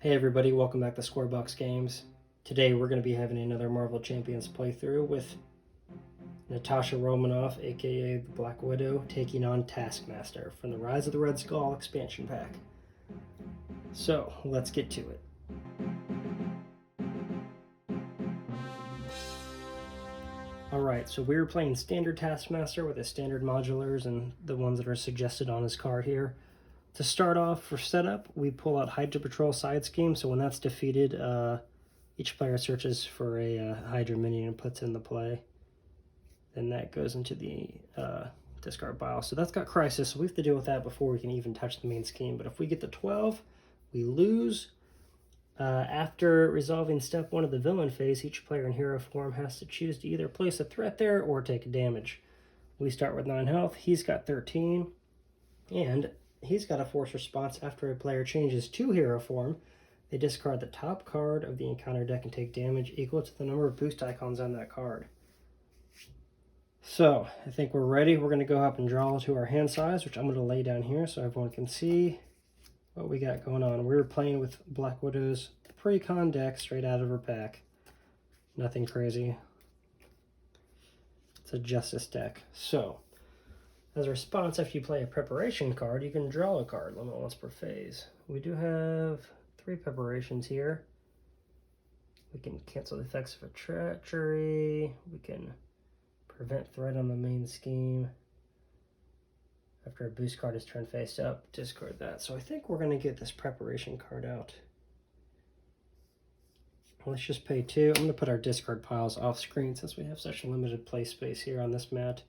Hey everybody, welcome back to Squarebox Games. Today we're going to be having another Marvel Champions playthrough with Natasha Romanoff, aka the Black Widow, taking on Taskmaster from the Rise of the Red Skull expansion pack. So, let's get to it. Alright, so we're playing standard Taskmaster with his standard modulars and the ones that are suggested on his card here. To start off, for setup, we pull out Hydra Patrol side scheme, so when that's defeated, each player searches for a Hydra minion and puts in the play. Then that goes into the discard pile. So that's got Crisis, so we have to deal with that before we can even touch the main scheme. But if we get to 12, we lose. After resolving step 1 of the villain phase, each player in hero form has to choose to either place a threat there or take a damage. We start with 9 health, he's got 13, and he's got a force response after a player changes to hero form. They discard the top card of the encounter deck and take damage equal to the number of boost icons on that card. So, I think we're ready. We're going to go up and draw to our hand size, which I'm going to lay down here so everyone can see what we got going on. We're playing with Black Widow's pre-con deck straight out of her pack. Nothing crazy. It's a Justice deck. So, as a response, after you play a preparation card, you can draw a card, limit once per phase. We do have 3 preparations here. We can cancel the effects of a treachery. We can prevent threat on the main scheme. After a boost card is turned face up, discard that. So I think we're going to get this preparation card out. Let's just pay 2. I'm going to put our discard piles off screen since we have such limited play space here on this mat.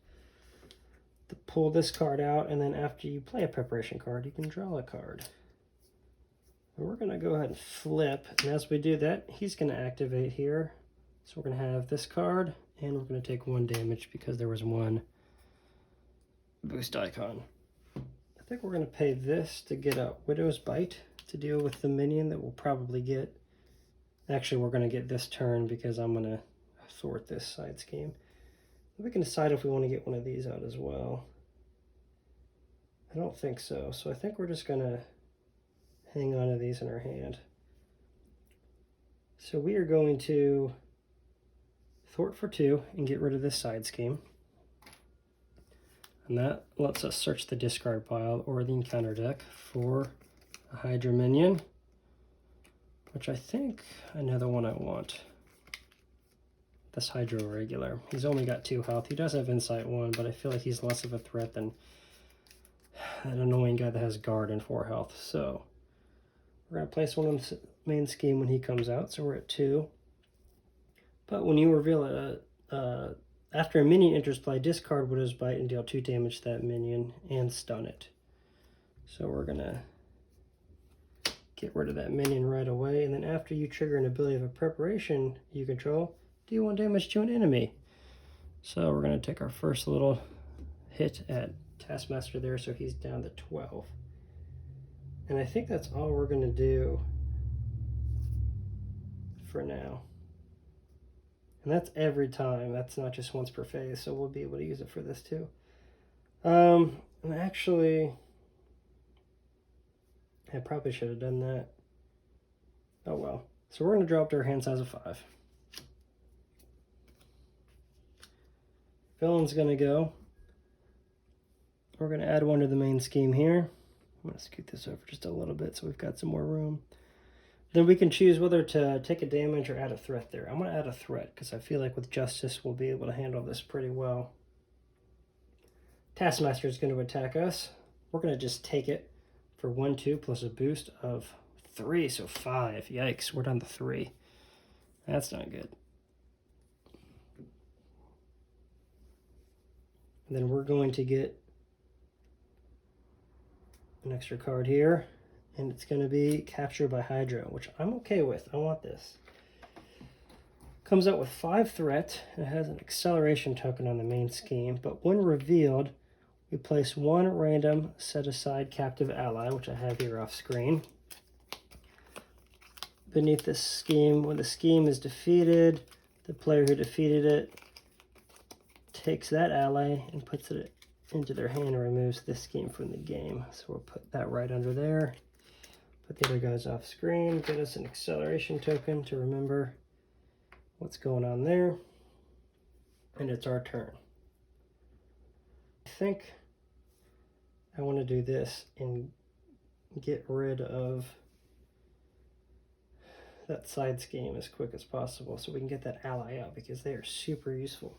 To pull this card out, and then after you play a preparation card, you can draw a card. And we're going to go ahead and flip, and as we do that, he's going to activate here. So we're going to have this card, and we're going to take 1 damage because there was 1 boost icon. I think we're going to pay this to get a Widow's Bite to deal with the minion that we'll probably get. Actually, we're going to get this turn because I'm going to thwart this side scheme. We can decide if we want to get one of these out as well. I don't think so. So I think we're just going to hang on to these in our hand. So we are going to thwart for 2 and get rid of this side scheme. And that lets us search the discard pile or the encounter deck for a Hydra minion, which I think I know the one I want. This Hydro regular. He's only got 2 health. He does have Insight 1, but I feel like he's less of a threat than an annoying guy that has Guard and 4 health. So we're going to place one on the main scheme when he comes out, so we're at 2. But when you reveal after a minion enters play, discard Widow's Bite and deal 2 damage to that minion and stun it. So we're going to get rid of that minion right away, and then after you trigger an ability of a preparation you control, deal 1 damage to an enemy. So we're going to take our first little hit at Taskmaster there, so he's down to 12. And I think that's all we're going to do for now. And that's every time. That's not just once per phase, so we'll be able to use it for this too. And actually, I probably should have done that. Oh well. So we're going to drop to our hand size of 5. Villain's going to go. We're going to add 1 to the main scheme here. I'm going to scoot this over just a little bit so we've got some more room. Then we can choose whether to take a damage or add a threat there. I'm going to add a threat because I feel like with Justice we'll be able to handle this pretty well. Taskmaster is going to attack us. We're going to just take it for 1/2 plus a boost of 3, so 5. Yikes, we're down to 3. That's not good. And then we're going to get an extra card here, and it's going to be Captured by Hydra, which I'm okay with. I want this. Comes out with 5 threat. It has an acceleration token on the main scheme, but when revealed, we place 1 random set-aside captive ally, which I have here off screen. Beneath this scheme, when the scheme is defeated, the player who defeated it takes that ally and puts it into their hand and removes this scheme from the game. So we'll put that right under there. Put the other guys off screen, get us an acceleration token to remember what's going on there. And it's our turn. I think I want to do this and get rid of that side scheme as quick as possible so we can get that ally out, because they are super useful.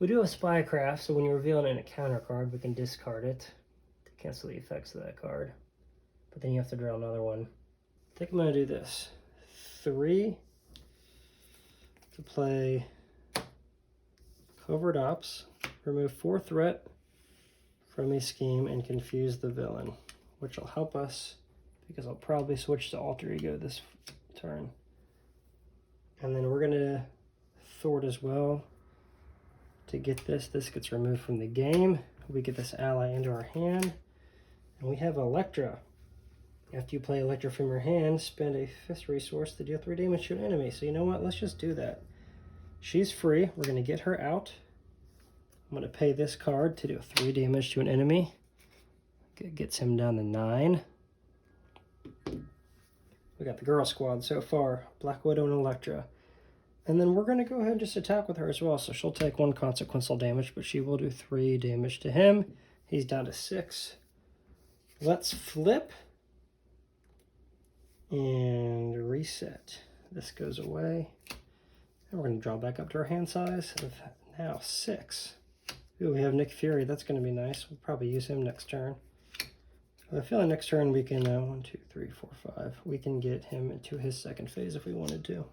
We do have Spycraft, so when you reveal it in a counter card, we can discard it to cancel the effects of that card. But then you have to draw another one. I think I'm going to do this. 3 to play Covert Ops, remove 4 threat from a scheme, and confuse the villain, which will help us because I'll probably switch to Alter Ego this turn. And then we're going to thwart as well to get this. This gets removed from the game. We get this ally into our hand, and we have Electra. After you play Electra from your hand, spend a 5th resource to deal 3 damage to an enemy. So you know what? Let's just do that. She's free. We're going to get her out. I'm going to pay this card to do 3 damage to an enemy. It gets him down to 9. We got the girl squad so far. Black Widow and Electra. And then we're going to go ahead and just attack with her as well. So she'll take 1 consequential damage, but she will do 3 damage to him. He's down to 6. Let's flip and reset. This goes away. And we're going to draw back up to our hand size of now 6. Ooh, we have Nick Fury. That's going to be nice. We'll probably use him next turn. I feel like next turn we can, 1, 2, 3, 4, 5. We can get him into his second phase if we wanted to.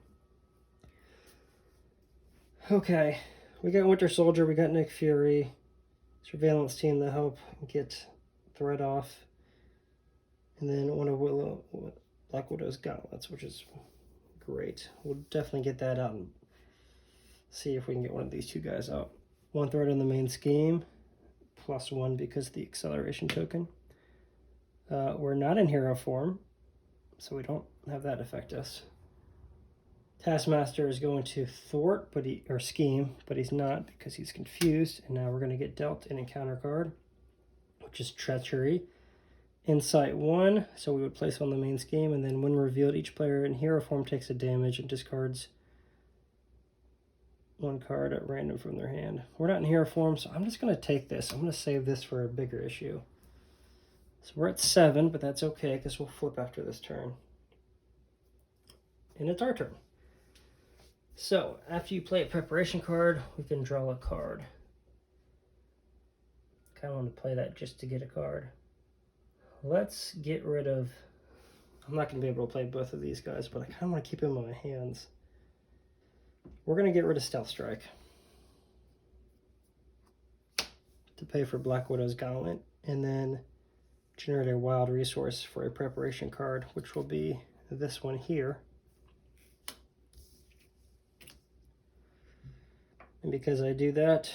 Okay, we got Winter Soldier, we got Nick Fury, Surveillance Team to help get Threat off, and then one of Black Widow's gauntlets, which is great. We'll definitely get that out and see if we can get one of these 2 guys out. 1 threat in the main scheme, +1 because of the acceleration token. We're not in hero form, so we don't have that affect us. Taskmaster is going to thwart, or scheme, but he's not because he's confused. And now we're going to get dealt an encounter card, which is Treachery. Insight 1, so we would place on the main scheme, and then when revealed, each player in hero form takes a damage and discards 1 card at random from their hand. We're not in hero form, so I'm just going to take this. I'm going to save this for a bigger issue. So we're at 7, but that's okay because we'll flip after this turn. And it's our turn. So, after you play a preparation card, we can draw a card. Kind of want to play that just to get a card. Let's get rid of... I'm not going to be able to play both of these guys, but I kind of want to keep them in my hands. We're going to get rid of Stealth Strike to pay for Black Widow's Gauntlet, and then generate a wild resource for a preparation card, which will be this one here. And because I do that,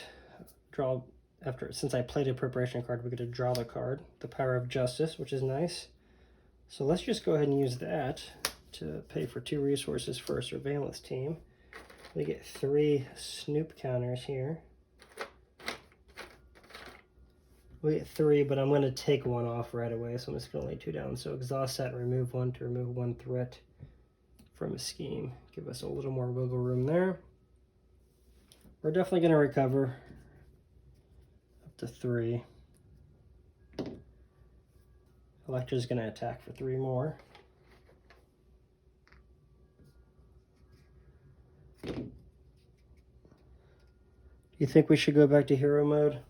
since I played a preparation card, we get to draw the card, the Power of Justice, which is nice. So let's just go ahead and use that to pay for 2 resources for a Surveillance Team. We get 3 Snoop counters here. We get 3, but I'm going to take 1 off right away, so I'm just going to lay 2 down. So exhaust that and remove 1 to remove 1 threat from a scheme. Give us a little more wiggle room there. We're definitely going to recover up to 3. Electra's going to attack for 3 more. Do you think we should go back to hero mode?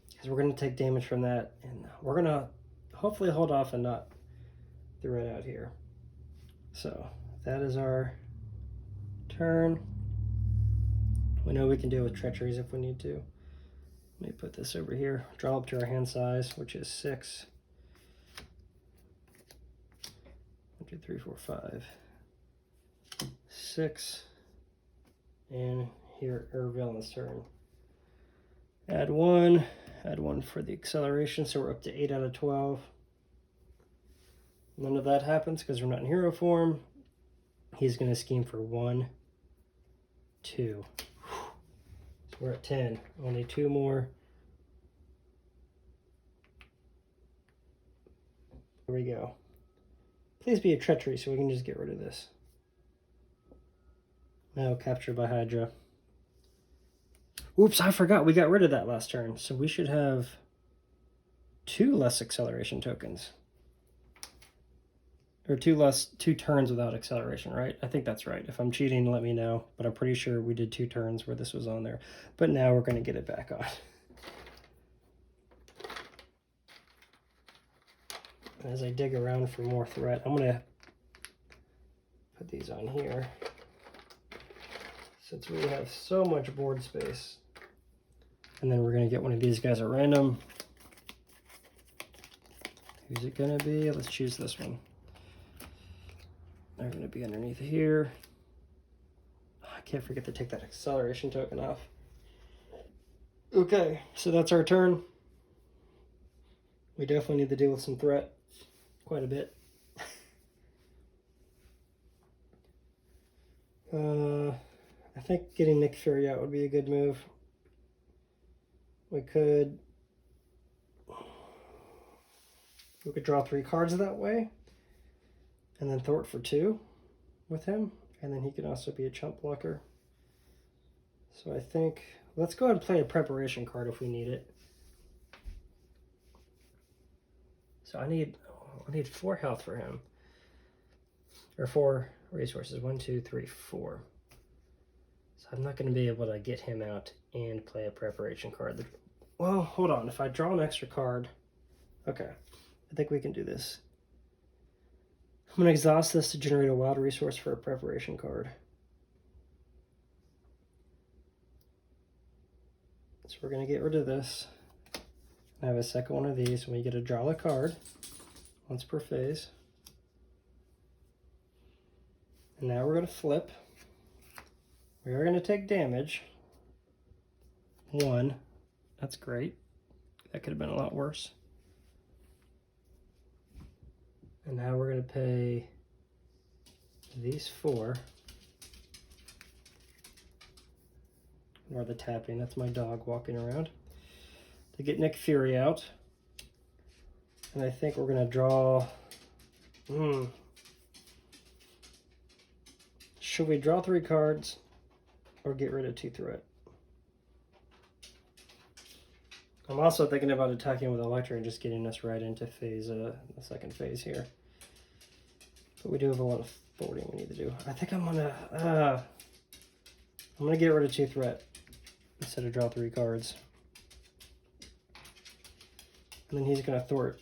Because we're going to take damage from that, and we're going to hopefully hold off and not threat out here. So that is our turn. We know we can deal with treacheries if we need to. Let me put this over here. Draw up to our hand size, which is 6. 1, 2, 3, 4, 5. 6. And here, villain's turn. Add 1 for the acceleration, so we're up to 8 out of 12. None of that happens because we're not in hero form. He's going to scheme for 1, 2. So we're at 10. Only 2 more. Here we go. Please be a treachery so we can just get rid of this. No, captured by Hydra. Oops, I forgot we got rid of that last turn. So we should have 2 less acceleration tokens. Or 2 turns without acceleration, right? I think that's right. If I'm cheating, let me know. But I'm pretty sure we did 2 turns where this was on there. But now we're going to get it back on. As I dig around for more threat, I'm going to put these on here. Since we have so much board space. And then we're going to get one of these guys at random. Who's it going to be? Let's choose this one. They're going to be underneath here. I can't forget to take that acceleration token off. Okay, so that's our turn. We definitely need to deal with some threat. Quite a bit. I think getting Nick Fury out would be a good move. We could draw 3 cards that way, and then thwart for 2 with him, and then he can also be a chump blocker. So I think, let's go ahead and play a preparation card if we need it. So I need 4 health for him, or 4 resources. 1, 2, 3, 4. So I'm not going to be able to get him out and play a preparation card. Well, hold on. If I draw an extra card, okay, I think we can do this. I'm going to exhaust this to generate a wild resource for a preparation card. So we're going to get rid of this. I have a second one of these, and we get to draw a card once per phase. And now we're going to flip. We are going to take damage. 1. That's great. That could have been a lot worse. And now we're going to pay these 4. Or the tapping. That's my dog walking around. To get Nick Fury out. And I think we're going to draw... Should we draw 3 cards or get rid of 2 threat? I'm also thinking about attacking with Electra and just getting us right into phase, the second phase here. But we do have a lot of forwarding we need to do. I think I'm gonna get rid of 2 threat instead of draw 3 cards. And then he's gonna thwart.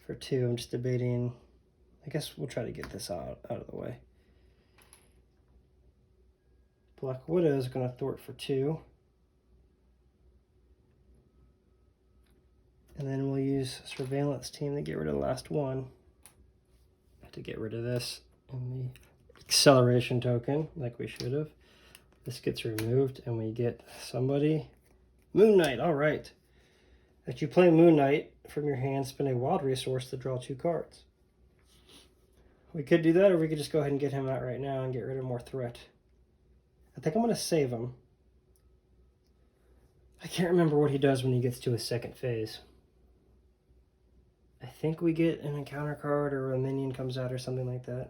For 2, I'm just debating. I guess we'll try to get this out of the way. Black Widow is going to thwart for 2. And then we'll use Surveillance Team to get rid of the last one. To get rid of this and the acceleration token, like we should have. This gets removed and we get somebody. Moon Knight, alright. If you play Moon Knight from your hand, spend a wild resource to draw 2 cards. We could do that, or we could just go ahead and get him out right now and get rid of more threat. I think I'm going to save him. I can't remember what he does when he gets to his second phase. I think we get an encounter card or a minion comes out or something like that.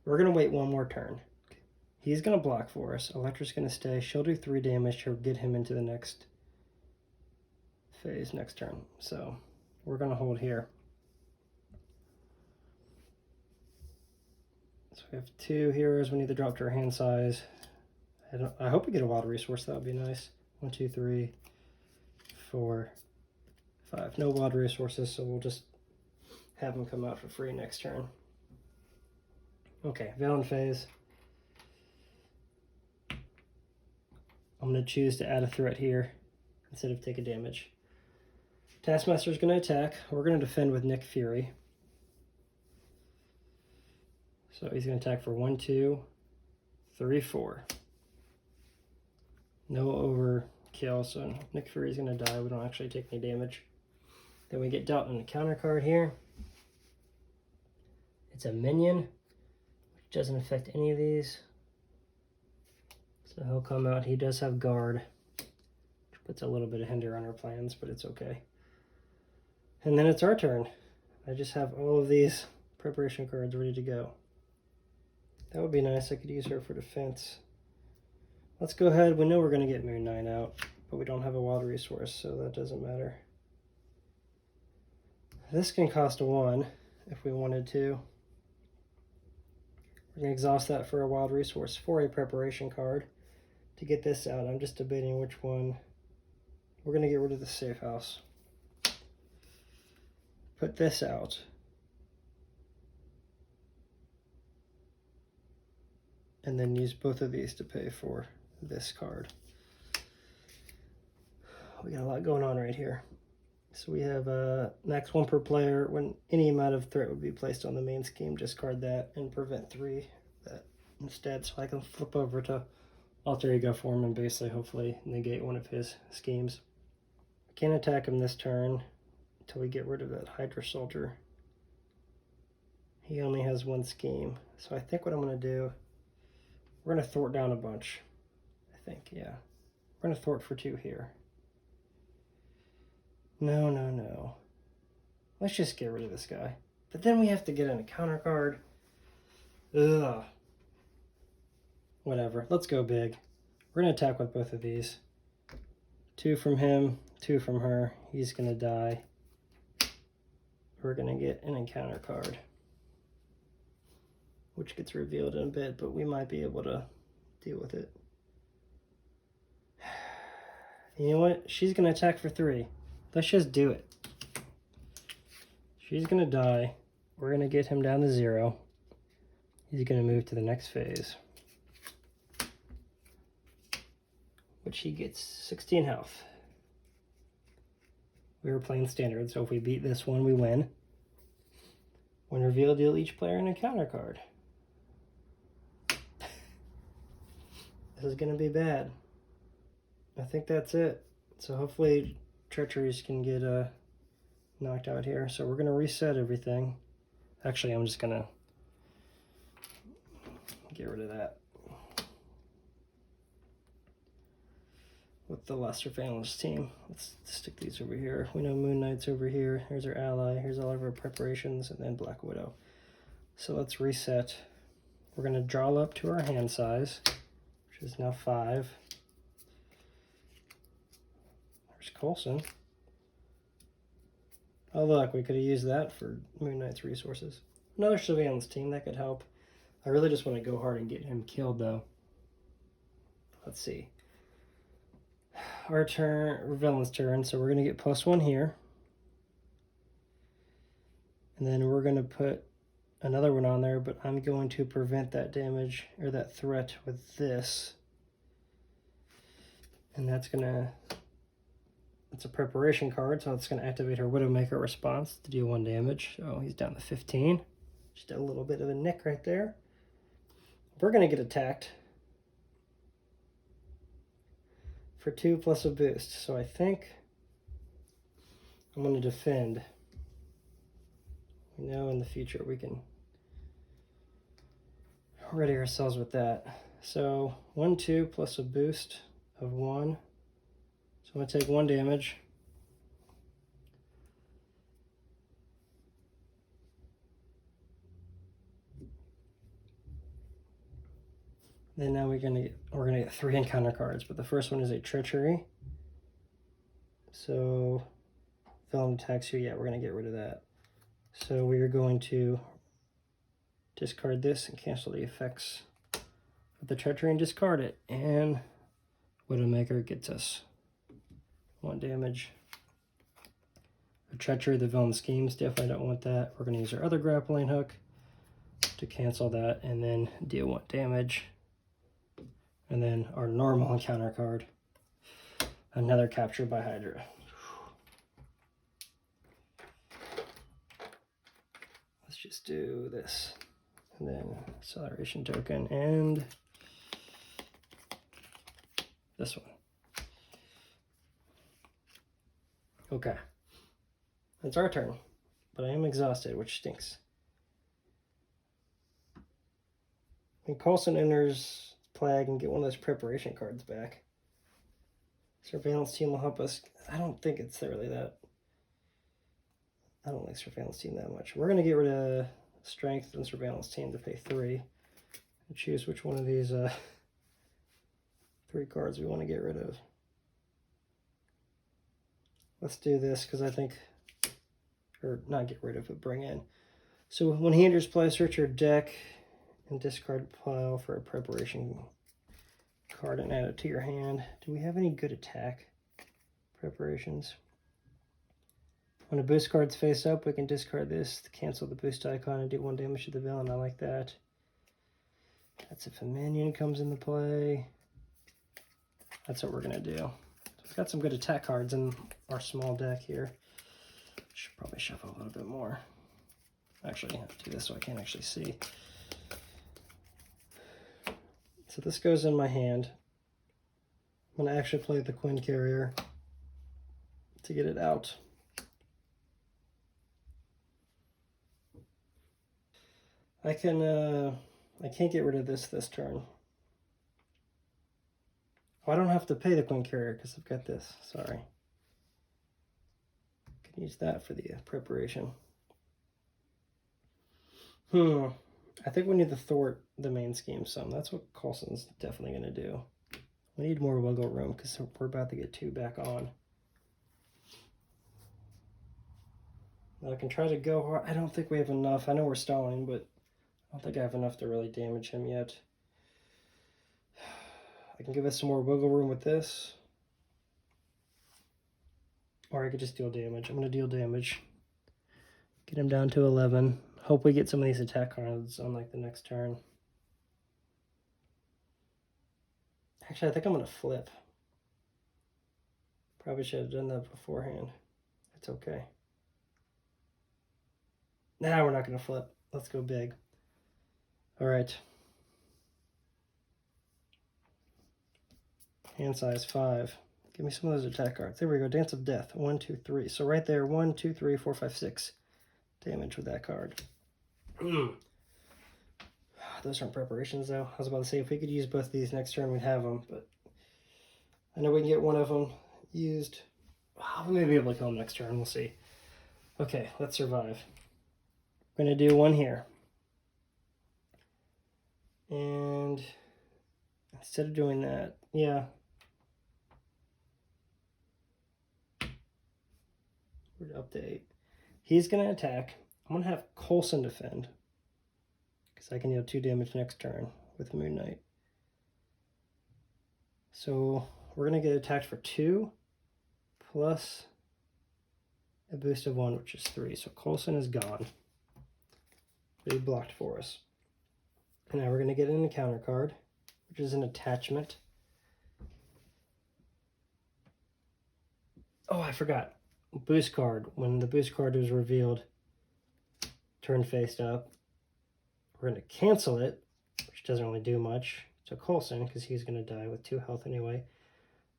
We're going to wait 1 more turn. He's going to block for us. Electra's going to stay. She'll do 3 damage to get him into the next phase next turn. So we're going to hold here. So we have 2 heroes we need to drop to our hand size. I hope we get a wild resource. That would be nice. 1, 2, 3, 4, 5. No wild resources, so we'll just have them come out for free next turn. Okay, Valen phase. I'm going to choose to add a threat here instead of take a damage. Taskmaster is going to attack. We're going to defend with Nick Fury. So he's going to attack for 1, 2, 3, 4. No overkill, so Nick Fury is going to die. We don't actually take any damage. Then we get dealt in a counter card here. It's a minion, which doesn't affect any of these. So he'll come out. He does have guard. Puts a little bit of hinder on our plans, but it's okay. And then it's our turn. I just have all of these preparation cards ready to go. That would be nice. I could use her for defense. Let's go ahead. We know we're going to get Moon Knight out, but we don't have a wild resource, so that doesn't matter. This can cost a 1 if we wanted to. We're going to exhaust that for a wild resource for a preparation card. To get this out, I'm just debating which one. We're going to get rid of the safe house. Put this out. And then use both of these to pay for this card. We got a lot going on right here. So we have max 1 per player. When any amount of threat would be placed on the main scheme, discard that and prevent 3 that instead. So I can flip over to alter ego form and basically hopefully negate one of his schemes. Can't attack him this turn until we get rid of that Hydra Soldier. He only has 1 scheme. So I think what I'm going to do, we're going to thwart down a bunch. I think, yeah. We're going to thwart for 2 here. No. Let's just get rid of this guy. But then we have to get in a counter card. Ugh. Whatever. Let's go big. We're going to attack with both of these. 2 from him, 2 from her. He's going to die. We're going to get an encounter card, which gets revealed in a bit, but we might be able to deal with it. You know what? She's going to attack for 3. Let's just do it. She's going to die. We're going to get him down to 0. He's going to move to the next phase, which he gets 16 health. We were playing standard, so if we beat this one, we win. When revealed, deal each player an encounter card. This is going to be bad. I think that's it. So hopefully treacheries can get knocked out here. So we're going to reset everything. Actually, I'm just going to get rid of that. With the Lesser Phalanx team. Let's stick these over here. We know Moon Knight's over here. Here's our ally. Here's all of our preparations, and then Black Widow. So let's reset. We're going to draw up to our hand size, which is now 5. There's Coulson. Oh look, we could have used that for Moon Knight's resources. Another surveillance team, that could help. I really just want to go hard and get him killed though. Let's see. Our turn, or villain's turn, so we're going to get +1 here. And then we're going to put another one on there, but I'm going to prevent that damage, or that threat with this. And that's going to, it's a preparation card, so it's going to activate her Widowmaker response to deal 1 damage. Oh, he's down to 15. Just a little bit of a nick right there. We're going to get attacked for 2 plus a boost. So I think I'm going to defend. We know in the future we can ready ourselves with that. So 1, 2 plus a boost of 1. So I'm going to take 1 damage. Then now we're gonna get 3 encounter cards, but the first one is a treachery. So villain attacks you, yeah, we're gonna get rid of that. So we are going to discard this and cancel the effects of the treachery and discard it. And Widowmaker gets us 1 damage. A treachery, the villain schemes, definitely don't want that. We're gonna use our other grappling hook to cancel that and then deal 1 damage. And then our normal encounter card, another capture by Hydra. Let's just do this. And then acceleration token and this one. Okay. It's our turn, but I am exhausted, which stinks. When Coulson enters play, I can get one of those preparation cards back. Surveillance team will help us. I don't think it's really that. I don't like surveillance team that much. We're going to get rid of strength and surveillance team to pay 3. And choose which one of these 3 cards we want to get rid of. Let's do this because I think, or not get rid of, but bring in. So when he enters play, search your deck and discard pile for a preparation card and add it to your hand. Do we have any good attack preparations? When a boost card's face up, we can discard this to cancel the boost icon and do 1 damage to the villain. I like that. That's if a minion comes into play. That's what we're going to do. So we've got some good attack cards in our small deck here. Should probably shuffle a little bit more. Actually, I have to do this so I can't actually see. So this goes in my hand. I'm going to actually play the Quinn Carrier to get it out. I can't get rid of this turn. Oh, I don't have to pay the Quinn Carrier because I've got this. Sorry. I can use that for the preparation. I think we need to thwart the main scheme some. That's what Coulson's definitely going to do. We need more wiggle room because we're about to get 2 back on. Now I can try to go hard. I don't think we have enough. I know we're stalling, but I don't think I have enough to really damage him yet. I can give us some more wiggle room with this. Or I could just deal damage. I'm going to deal damage. Get him down to 11. Hope we get some of these attack cards on like the next turn. Actually, I think I'm going to flip. Probably should have done that beforehand. It's okay. Nah, we're not going to flip. Let's go big. All right. Hand size 5. Give me some of those attack cards. There we go. Dance of Death. 1, 2, 3. So right there, 1, 2, 3, 4, 5, 6 damage with that card. Those aren't preparations, though. I was about to say, if we could use both of these next turn, we'd have them. But I know we can get one of them used. We may be able to kill them next turn. We'll see. Okay, let's survive. We're going to do 1 here. And instead of doing that, yeah. We're up to 8. He's going to attack. I'm going to have Coulson defend. Because I can deal 2 damage next turn with Moon Knight. So we're going to get attacked for 2. Plus a boost of 1, which is 3. So Coulson is gone. He blocked for us. And now we're going to get an encounter card, which is an attachment. Oh, I forgot. Boost card. When the boost card was revealed, turn faced up, we're going to cancel it, which doesn't really do much to Coulson because he's going to die with 2 health anyway.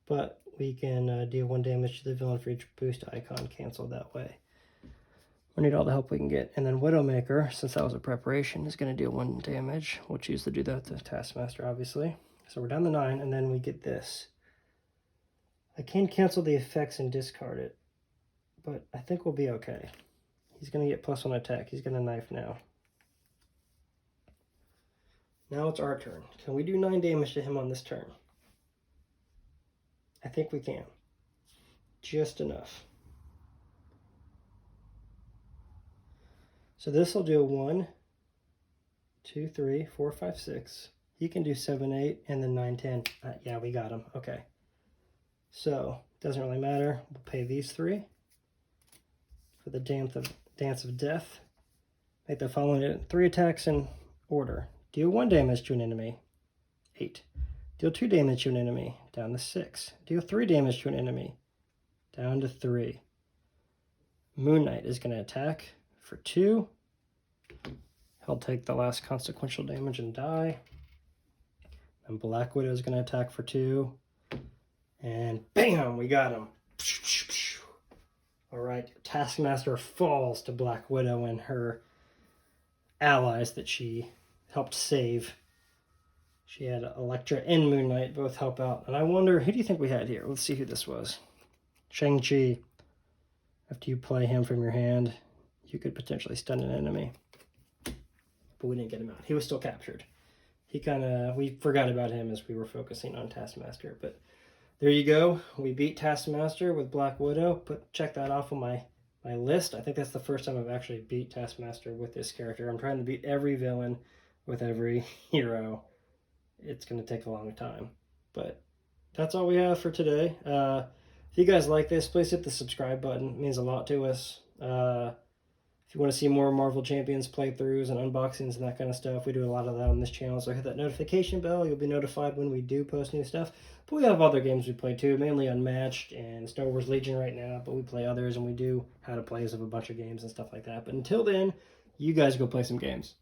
But we can deal 1 damage to the villain for each boost icon canceled that way. We need all the help we can get. And then Widowmaker, since that was a preparation, is going to deal 1 damage. We'll choose to do that to Taskmaster, obviously. So we're down to 9, and then we get this. I can cancel the effects and discard it, but I think we'll be okay. He's going to get +1 attack. He's going to knife now. Now it's our turn. Can we do 9 damage to him on this turn? I think we can. Just enough. So this will do 1, 2, 3, 4, 5, 6. He can do 7, 8, and then 9, 10. Yeah, we got him. Okay. So, doesn't really matter. We'll pay these 3 for the Dance of Death. Make the following 3 attacks in order. Deal 1 damage to an enemy. 8. Deal 2 damage to an enemy. Down to 6. Deal 3 damage to an enemy. Down to 3. Moon Knight is going to attack for 2. He'll take the last consequential damage and die. And Black Widow is going to attack for 2. And bam, we got him. All right, Taskmaster falls to Black Widow and her allies that she helped save. She had Elektra and Moon Knight both help out. And I wonder, who do you think we had here? Let's see who this was. Shang-Chi. After you play him from your hand, you could potentially stun an enemy. But we didn't get him out. He was still captured. We forgot about him as we were focusing on Taskmaster. But there you go. We beat Taskmaster with Black Widow. Check that off on my list. I think that's the first time I've actually beat Taskmaster with this character. I'm trying to beat every villain with every hero. It's going to take a long time. But that's all we have for today. If you guys like this, please hit the subscribe button. It means a lot to us. If you want to see more Marvel Champions playthroughs and unboxings and that kind of stuff, we do a lot of that on this channel. So hit that notification bell. You'll be notified when we do post new stuff. But we have other games we play too, mainly Unmatched and Star Wars Legion right now. But we play others, and we do how to plays of a bunch of games and stuff like that. But until then, you guys go play some games.